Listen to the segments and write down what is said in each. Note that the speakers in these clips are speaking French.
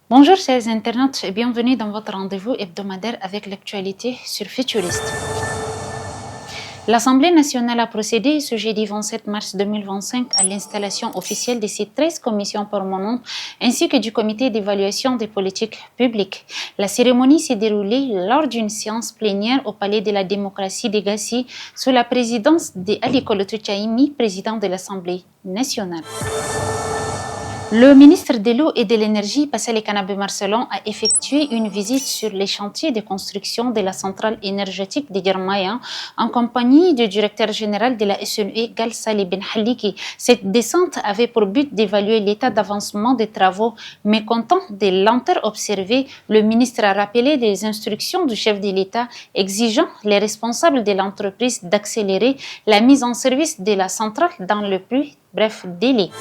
Bonjour chers internautes et bienvenue dans votre rendez-vous hebdomadaire avec l'actualité sur Futuriste. L'Assemblée nationale a procédé ce jeudi 27 mars 2025 à l'installation officielle de ses 13 commissions permanentes ainsi que du comité d'évaluation des politiques publiques. La cérémonie s'est déroulée lors d'une séance plénière au Palais de la démocratie de Gassi sous la présidence d'Ali Koloto Tchaimi, président de l'Assemblée nationale. Le ministre de l'Eau et de l'Énergie, Pascal Kanabé Marcelon, a effectué une visite sur les chantiers de construction de la centrale énergétique de Germaya en compagnie du directeur général de la SNE, Gal Saleh Ben Haliki. Cette descente avait pour but d'évaluer l'état d'avancement des travaux, mais comptant des lenteurs observées, le ministre a rappelé les instructions du chef de l'État exigeant les responsables de l'entreprise d'accélérer la mise en service de la centrale dans le plus bref délai.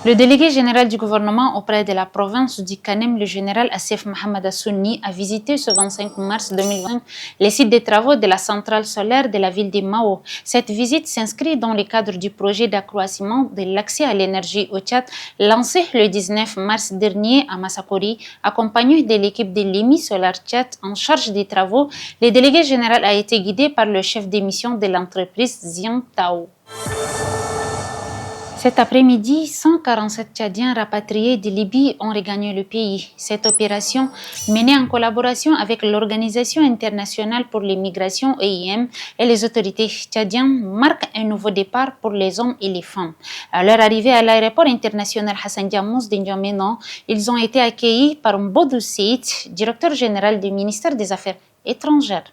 Le délégué général du gouvernement auprès de la province du Kanem, le général Assef Mohamed Assouni, a visité ce 25 mars 2020 les sites de travaux de la centrale solaire de la ville de Mao. Cette visite s'inscrit dans le cadre du projet d'accroissement de l'accès à l'énergie au Tchad lancé le 19 mars dernier à Massakori, accompagné de l'équipe de l'EMI Solar Tchad en charge des travaux. Le délégué général a été guidé par le chef de mission de l'entreprise Zian Tao. Cet après-midi, 147 Tchadiens rapatriés de Libye ont regagné le pays. Cette opération, menée en collaboration avec l'Organisation internationale pour les migrations EIM et les autorités tchadiennes, marque un nouveau départ pour les hommes et les femmes. À leur arrivée à l'aéroport international Hassan Diamous de N'Djamena, ils ont été accueillis par Mbodou Seyd, directeur général du ministère des Affaires étrangères.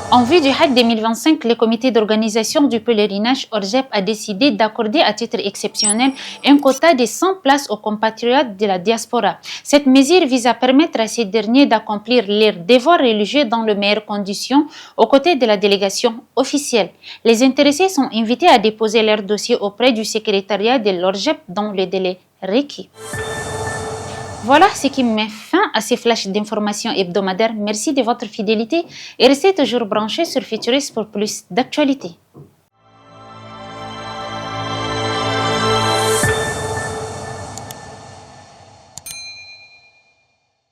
En vue du Hajj 2025, le comité d'organisation du pèlerinage ORGEP a décidé d'accorder à titre exceptionnel un quota de 100 places aux compatriotes de la diaspora. Cette mesure vise à permettre à ces derniers d'accomplir leurs devoirs religieux dans les meilleures conditions aux côtés de la délégation officielle. Les intéressés sont invités à déposer leur dossier auprès du secrétariat de l'ORGEP dans le délai requis. Voilà ce qui met fin à ces flashs d'informations hebdomadaires. Merci de votre fidélité et restez toujours branchés sur Futuriste pour plus d'actualités.